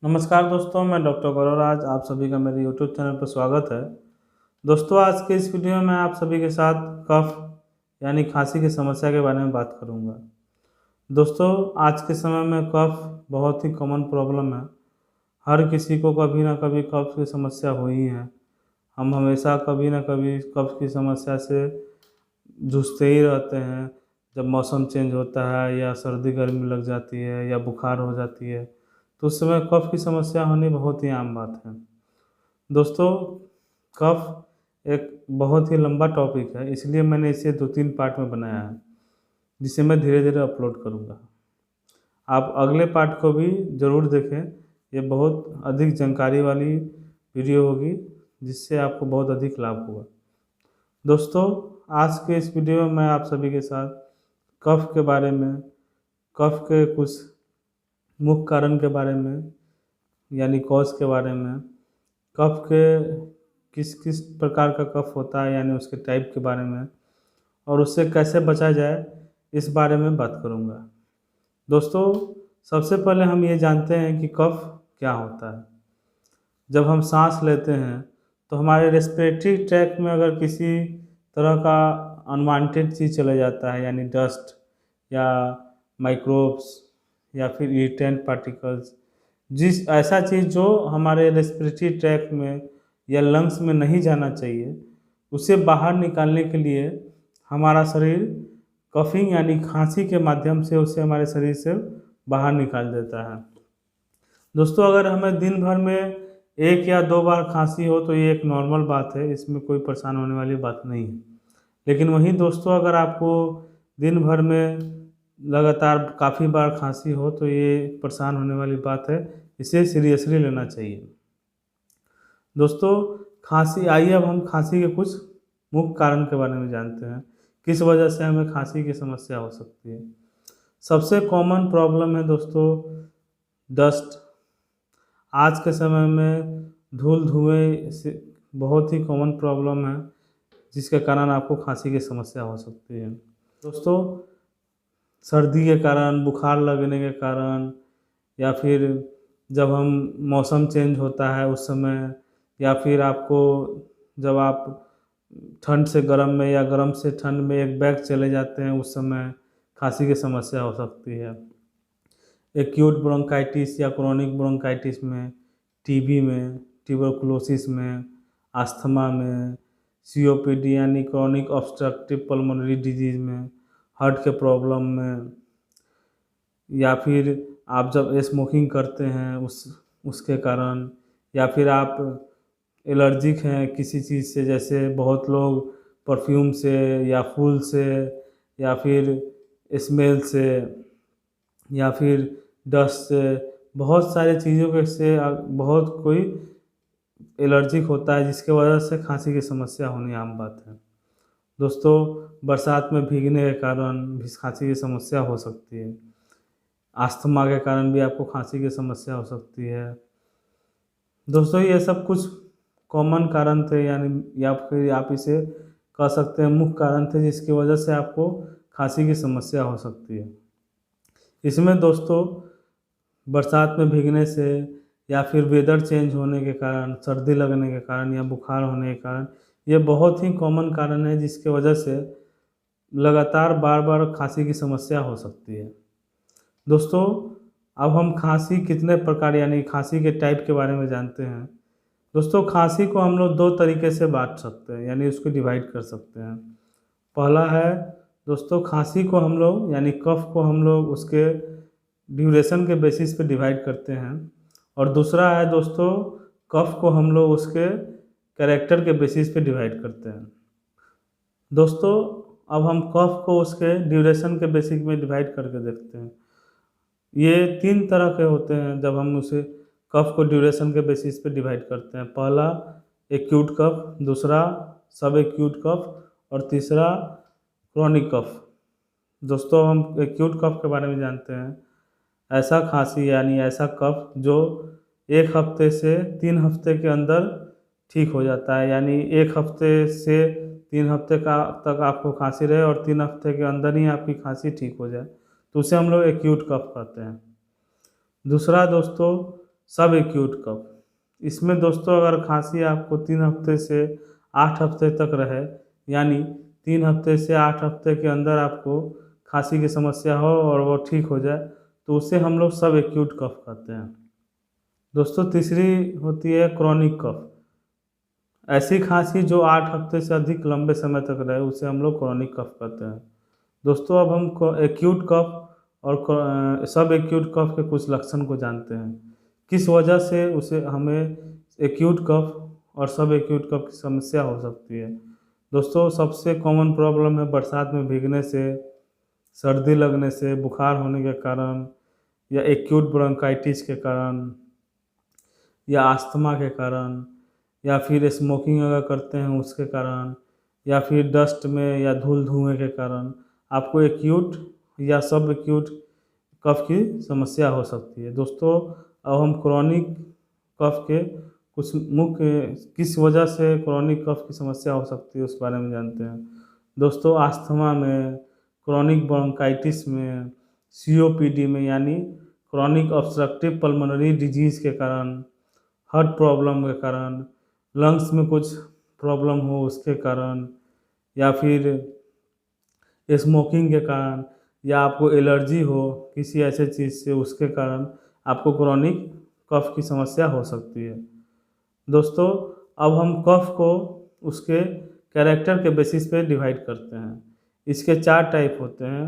नमस्कार दोस्तों, मैं डॉक्टर गौरवराज। आप सभी का मेरे यूट्यूब चैनल पर स्वागत है। दोस्तों, आज के इस वीडियो में आप सभी के साथ कफ यानी खांसी की समस्या के बारे में बात करूंगा। दोस्तों, आज के समय में कफ बहुत ही कॉमन प्रॉब्लम है। हर किसी को कभी ना कभी कफ की समस्या हुई है। हम हमेशा कभी ना कभी कफ की समस्या से जूझते ही रहते हैं। जब मौसम चेंज होता है या सर्दी गर्मी लग जाती है या बुखार हो जाती है तो उस समय कफ की समस्या होनी बहुत ही आम बात है। दोस्तों, कफ एक बहुत ही लंबा टॉपिक है, इसलिए मैंने इसे 2-3 पार्ट में बनाया है, जिसे मैं धीरे धीरे अपलोड करूँगा। आप अगले पार्ट को भी ज़रूर देखें। ये बहुत अधिक जानकारी वाली वीडियो होगी, जिससे आपको बहुत अधिक लाभ होगा। दोस्तों, आज के इस वीडियो में मैं आप सभी के साथ कफ के बारे में, कफ के कुछ मुख्य कारण के बारे में यानी कॉज के बारे में, कफ के किस किस प्रकार का कफ होता है यानी उसके टाइप के बारे में, और उससे कैसे बचा जाए इस बारे में बात करूंगा। दोस्तों, सबसे पहले हम ये जानते हैं कि कफ क्या होता है। जब हम सांस लेते हैं तो हमारे रेस्पिरेटरी ट्रैक में अगर किसी तरह का अनवांटेड चीज़ चला जाता है यानी डस्ट या माइक्रोब्स या फिर इरिटेंट पार्टिकल्स, जिस ऐसा चीज़ जो हमारे रेस्पिरेटरी ट्रैक में या लंग्स में नहीं जाना चाहिए, उसे बाहर निकालने के लिए हमारा शरीर कफिंग यानी खांसी के माध्यम से उसे हमारे शरीर से बाहर निकाल देता है। दोस्तों, अगर हमें दिन भर में 1 या 2 बार खांसी हो तो ये एक नॉर्मल बात है, इसमें कोई परेशान होने वाली बात नहीं है। लेकिन वहीं दोस्तों, अगर आपको दिन भर में लगातार काफ़ी बार खांसी हो तो ये परेशान होने वाली बात है, इसे सीरियसली लेना चाहिए। दोस्तों, खांसी, आइए अब हम खांसी के कुछ मुख्य कारण के बारे में जानते हैं, किस वजह से हमें खांसी की समस्या हो सकती है। सबसे कॉमन प्रॉब्लम है दोस्तों डस्ट। आज के समय में धूल धुएं से बहुत ही कॉमन प्रॉब्लम है, जिसके कारण आपको खांसी की समस्या हो सकती है। दोस्तों, सर्दी के कारण, बुखार लगने के कारण, या फिर जब हम मौसम चेंज होता है उस समय, या फिर आपको जब आप ठंड से गर्म में या गर्म से ठंड में एक बैग चले जाते हैं, उस समय खांसी की समस्या हो सकती है। एक्यूट ब्रोंकाइटिस या क्रोनिक ब्रोंकाइटिस में, टीबी में, ट्यूबरकुलोसिस में, अस्थमा में, सीओपीडी यानी क्रोनिक ऑब्स्ट्रक्टिव पल्मोनरी डिजीज़ में, हार्ट के प्रॉब्लम में, या फिर आप जब स्मोकिंग करते हैं उसके कारण, या फिर आप एलर्जिक हैं किसी चीज़ से, जैसे बहुत लोग परफ्यूम से या फूल से या फिर स्मेल से या फिर डस्ट से, बहुत सारी चीज़ों के से बहुत कोई एलर्जिक होता है, जिसके वजह से खांसी की समस्या होनी आम बात है। दोस्तों, बरसात में भीगने के कारण भी खांसी की समस्या हो सकती है। अस्थमा के कारण भी आपको खांसी की समस्या हो सकती है। दोस्तों, ये सब कुछ कॉमन कारण थे, यानी या फिर आप इसे कह सकते हैं मुख्य कारण थे, जिसकी वजह से आपको खांसी की समस्या हो सकती है। इसमें दोस्तों, बरसात में भीगने से या फिर वेदर चेंज होने के कारण, सर्दी लगने के कारण या बुखार होने के कारण, ये बहुत ही कॉमन कारण है, जिसके वजह से लगातार बार बार खांसी की समस्या हो सकती है। दोस्तों, अब हम खांसी कितने प्रकार यानी खांसी के टाइप के बारे में जानते हैं। दोस्तों, खांसी को हम लोग 2 तरीके से बांट सकते हैं यानी उसको डिवाइड कर सकते हैं। पहला है दोस्तों, खांसी को हम लोग यानी कफ को हम लोग उसके ड्यूरेशन के बेसिस पे डिवाइड करते हैं, और दूसरा है दोस्तों, कफ को हम लोग उसके कैरेक्टर के बेसिस पे डिवाइड करते हैं। दोस्तों, अब हम कफ को उसके ड्यूरेशन के बेसिस में डिवाइड करके देखते हैं। ये 3 तरह के होते हैं जब हम उसे कफ को ड्यूरेशन के बेसिस पे डिवाइड करते हैं। पहला एक्यूट कफ, दूसरा सब एक्यूट कफ, और तीसरा क्रोनिक कफ। दोस्तों, हम एक्यूट कफ के बारे में जानते हैं। ऐसा खांसी यानी ऐसा कफ जो 1 हफ्ते से 3 हफ्ते के अंदर ठीक हो जाता है, यानी 1 हफ्ते से 3 हफ्ते का तक आपको खांसी रहे और 3 हफ्ते के अंदर ही आपकी खांसी ठीक हो जाए, तो उसे हम लोग एक्यूट कफ कहते हैं। दूसरा दोस्तों, सब एक्यूट कफ। इसमें दोस्तों अगर खांसी आपको 3 हफ्ते से 8 हफ्ते तक रहे, यानी 3 हफ्ते से 8 हफ्ते के अंदर आपको खांसी की समस्या हो और वो ठीक हो जाए, तो उसे हम लोग सब एक्यूट कफ कहते हैं। दोस्तों तीसरी होती है क्रॉनिक कफ। ऐसी खांसी जो 8 हफ्ते से अधिक लंबे समय तक रहे, उसे हम लोग क्रॉनिक कफ कहते हैं। दोस्तों अब हम एक्यूट कफ और सब एक्यूट कफ के कुछ लक्षण को जानते हैं, किस वजह से उसे हमें एक्यूट कफ और सब एक्यूट कफ की समस्या हो सकती है। दोस्तों सबसे कॉमन प्रॉब्लम है बरसात में भीगने से, सर्दी लगने से, बुखार होने के कारण, या एक्यूट ब्रोंकाइटिस के कारण, या अस्थमा के कारण, या फिर स्मोकिंग अगर करते हैं उसके कारण, या फिर डस्ट में या धूल धुएँ के कारण आपको एक्यूट या सब एक्यूट कफ की समस्या हो सकती है। दोस्तों अब हम क्रॉनिक कफ के कुछ मुख्य किस वजह से क्रॉनिक कफ की समस्या हो सकती है उस बारे में जानते हैं। दोस्तों अस्थमा में, क्रॉनिक ब्रोंकाइटिस में, सीओपीडी में यानी क्रॉनिक ऑब्स्ट्रक्टिव पल्मोनरी डिजीज़ के कारण, हार्ट प्रॉब्लम के कारण, लंग्स में कुछ प्रॉब्लम हो उसके कारण, या फिर स्मोकिंग के कारण, या आपको एलर्जी हो किसी ऐसे चीज़ से उसके कारण आपको क्रॉनिक कफ की समस्या हो सकती है। दोस्तों अब हम कफ को उसके कैरेक्टर के बेसिस पे डिवाइड करते हैं। इसके 4 टाइप होते हैं।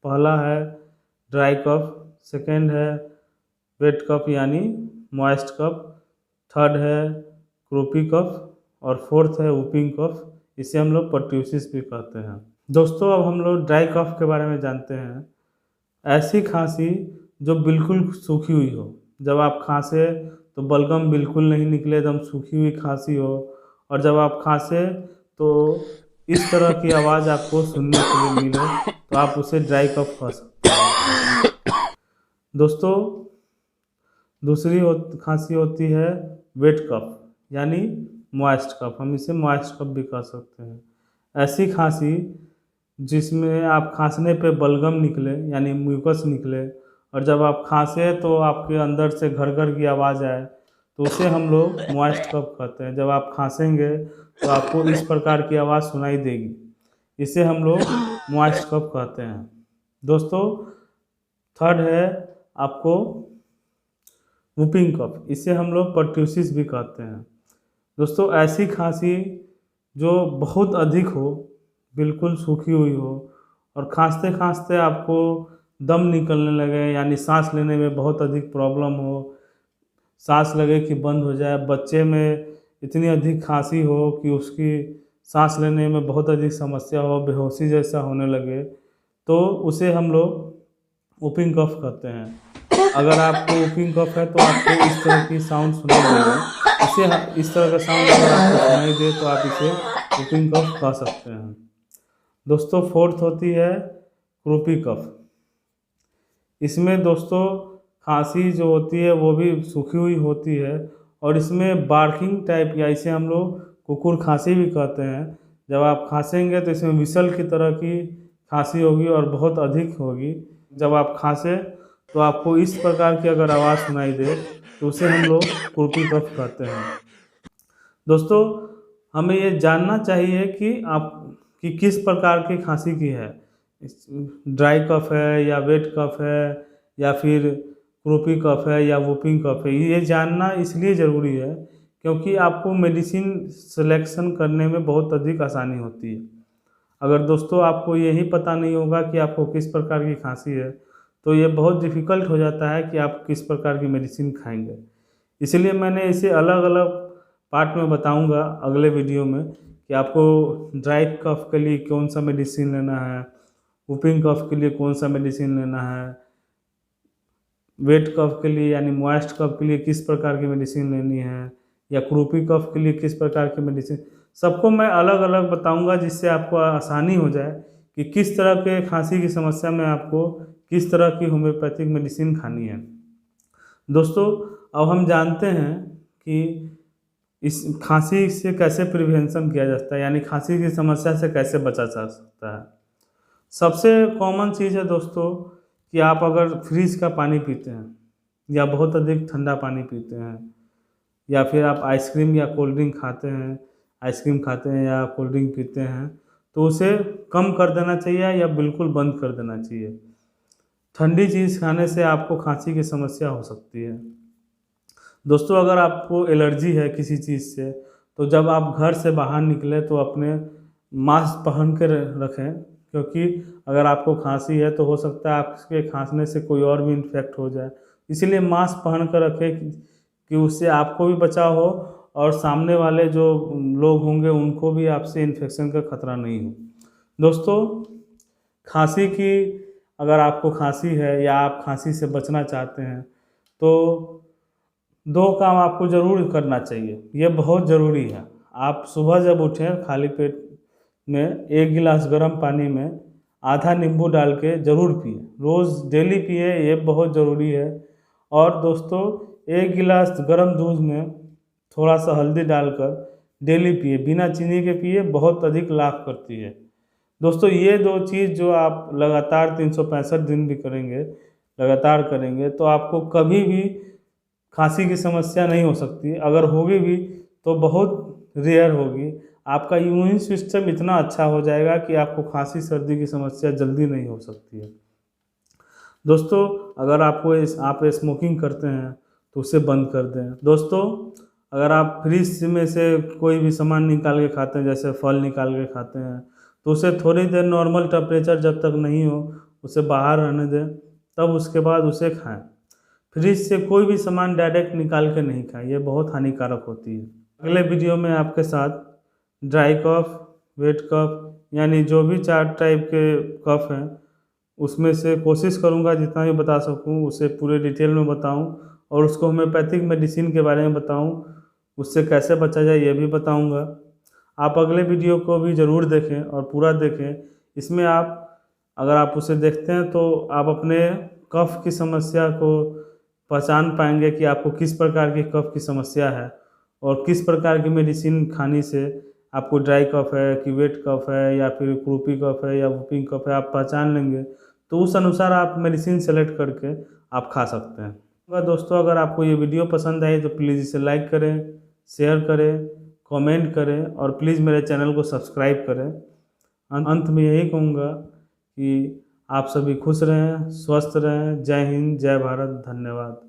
पहला है ड्राई कफ, सेकेंड है वेट कफ यानी मॉइस्ट कफ, थर्ड है क्रोपी कफ और फोर्थ है वूपिंग कफ। इसे हम लोग पर्ट्यूसिस भी कहते हैं। दोस्तों अब हम लोग ड्राई कफ के बारे में जानते हैं। ऐसी खांसी जो बिल्कुल सूखी हुई हो, जब आप खांसे तो बलगम बिल्कुल नहीं निकले, एकदम सूखी हुई खांसी हो, और जब आप खांसे तो इस तरह की आवाज़ आपको सुनने के लिए मिले, तो आप उसे ड्राई कफ कह सकते हैं। दोस्तों दूसरी खांसी होती है वेट कफ यानी मॉइस्ट कफ, हम इसे मॉइस्ट कफ भी कह सकते हैं। ऐसी खांसी जिसमें आप खांसने पे बलगम निकले यानी म्यूकस निकले, और जब आप खांसे तो आपके अंदर से घर घर की आवाज़ आए, तो उसे हम लोग मॉइस्ट कफ कहते हैं। जब आप खांसेंगे तो आपको इस प्रकार की आवाज़ सुनाई देगी, इसे हम लोग मॉइस्ट कफ कहते हैं। दोस्तों थर्ड है आपको वूपिंग कफ, इसे हम लोग पर्ट्यूसिस भी कहते हैं। दोस्तों ऐसी खांसी जो बहुत अधिक हो, बिल्कुल सूखी हुई हो, और खांसते खांसते आपको दम निकलने लगे यानी सांस लेने में बहुत अधिक प्रॉब्लम हो, सांस लगे कि बंद हो जाए, बच्चे में इतनी अधिक खांसी हो कि उसकी सांस लेने में बहुत अधिक समस्या हो, बेहोशी जैसा होने लगे, तो उसे हम लोग वूपिंग कफ कहते हैं। अगर आपको वूपिंग कफ है तो आपको इस तरह की साउंड सुनाई देगी। इस तरह का साउंड अगर आपको सुनाई दे तो आप इसे वूपिंग कफ कह सकते हैं। दोस्तों फोर्थ होती है क्रोपी कफ। इसमें दोस्तों खांसी जो होती है वो भी सूखी हुई होती है, और इसमें बार्किंग टाइप या इसे हम लोग कुकुर खांसी भी कहते हैं। जब आप खांसेंगे तो इसमें विसल की तरह की खांसी होगी और बहुत अधिक होगी। जब आप खांसे तो आपको इस प्रकार की अगर आवाज़ सुनाई दे तो उसे हम लोग क्रोपी कफ कहते हैं। दोस्तों हमें ये जानना चाहिए कि किस प्रकार की खांसी की है, ड्राई कफ है या वेट कफ है या फिर क्रोपी कफ है या वूपिंग कफ है। ये जानना इसलिए ज़रूरी है क्योंकि आपको मेडिसिन सिलेक्शन करने में बहुत अधिक आसानी होती है। अगर दोस्तों आपको यही पता नहीं होगा कि आपको किस प्रकार की खांसी है, तो ये बहुत डिफ़िकल्ट हो जाता है कि आप किस प्रकार की मेडिसिन खाएंगे। इसलिए मैंने इसे अलग अलग पार्ट में बताऊंगा अगले वीडियो में कि आपको ड्राई कफ के लिए कौन सा मेडिसिन लेना है, वूपिंग कफ के लिए कौन सा मेडिसिन लेना है, वेट कफ के लिए यानी मॉइस्ट कफ के लिए किस प्रकार की मेडिसिन लेनी है, या क्रोपी कफ के लिए किस प्रकार की मेडिसिन, सबको मैं अलग अलग बताऊंगा, जिससे आपको आसानी हो जाए कि किस तरह के खांसी की समस्या में आपको किस तरह की होम्योपैथिक मेडिसिन खानी है। दोस्तों अब हम जानते हैं कि इस खांसी से कैसे प्रिवेंशन किया जाता है, यानी खांसी की समस्या से कैसे बचा जा सकता है। सबसे कॉमन चीज़ है दोस्तों कि आप अगर फ्रिज का पानी पीते हैं या बहुत अधिक ठंडा पानी पीते हैं, या फिर आप आइसक्रीम या कोल्ड ड्रिंक खाते हैं, आइसक्रीम खाते हैं या कोल्ड ड्रिंक पीते हैं, तो उसे कम कर देना चाहिए या बिल्कुल बंद कर देना चाहिए। ठंडी चीज़ खाने से आपको खांसी की समस्या हो सकती है। दोस्तों, अगर आपको एलर्जी है किसी चीज़ से, तो जब आप घर से बाहर निकलें तो अपने मास्क पहन कर रखें, क्योंकि अगर आपको खांसी है तो हो सकता है आपके खांसने से कोई और भी इन्फेक्ट हो जाए। इसीलिए मास्क पहन कर रखें कि उससे आपको भी बचाव हो और सामने वाले जो लोग होंगे उनको भी आपसे इन्फेक्शन का खतरा नहीं हो। दोस्तों, खांसी की अगर आपको खांसी है या आप खांसी से बचना चाहते हैं, तो 2 काम आपको ज़रूर करना चाहिए, ये बहुत ज़रूरी है। आप सुबह जब उठें खाली पेट में 1 गिलास गर्म पानी में आधा नींबू डाल के ज़रूर पिएँ, रोज़ डेली पिएँ, ये बहुत ज़रूरी है। और दोस्तों, 1 गिलास गर्म दूध में थोड़ा सा हल्दी डालकर डेली पिए, बिना चीनी के पिए, बहुत अधिक लाभ करती है। दोस्तों, ये 2 चीज़ जो आप लगातार 365 दिन भी करेंगे, लगातार करेंगे, तो आपको कभी भी खांसी की समस्या नहीं हो सकती। अगर होगी भी तो बहुत रेयर होगी। आपका इम्यून सिस्टम इतना अच्छा हो जाएगा कि आपको खांसी सर्दी की समस्या जल्दी नहीं हो सकती है। दोस्तों, अगर आप स्मोकिंग करते हैं तो उसे बंद कर दें। दोस्तों, अगर आप फ्रिज में से कोई भी सामान निकाल के खाते हैं, जैसे फल निकाल के खाते हैं, तो उसे थोड़ी देर नॉर्मल टेम्परेचर जब तक नहीं हो उसे बाहर रहने दें, तब उसके बाद उसे खाएं। फ्रिज से कोई भी सामान डायरेक्ट निकाल के नहीं खाएं, ये बहुत हानिकारक होती है। अगले वीडियो में आपके साथ ड्राई कफ, वेट कफ, यानी जो भी 4 टाइप के कफ हैं उसमें से कोशिश करूंगा जितना भी बता सकूं उसे पूरे डिटेल में बताऊं, और उसको होम्योपैथिक मेडिसिन के बारे में बताऊं, उससे कैसे बचा जाए ये भी बताऊंगा। आप अगले वीडियो को भी ज़रूर देखें और पूरा देखें। इसमें अगर आप उसे देखते हैं तो आप अपने कफ की समस्या को पहचान पाएंगे कि आपको किस प्रकार की कफ की समस्या है और किस प्रकार की मेडिसिन खाने से आपको ड्राई कफ है कि वेट कफ है या फिर क्रूपी कफ है या वूपिंग कफ है, आप पहचान लेंगे तो उस अनुसार आप मेडिसिन सेलेक्ट करके आप खा सकते हैं। दोस्तों, अगर आपको ये वीडियो पसंद आई तो प्लीज़ इसे लाइक करें, शेयर करें, कमेंट करें और प्लीज़ मेरे चैनल को सब्सक्राइब करें। अंत में यही कहूँगा कि आप सभी खुश रहें, स्वस्थ रहें। जय हिंद, जय भारत, धन्यवाद।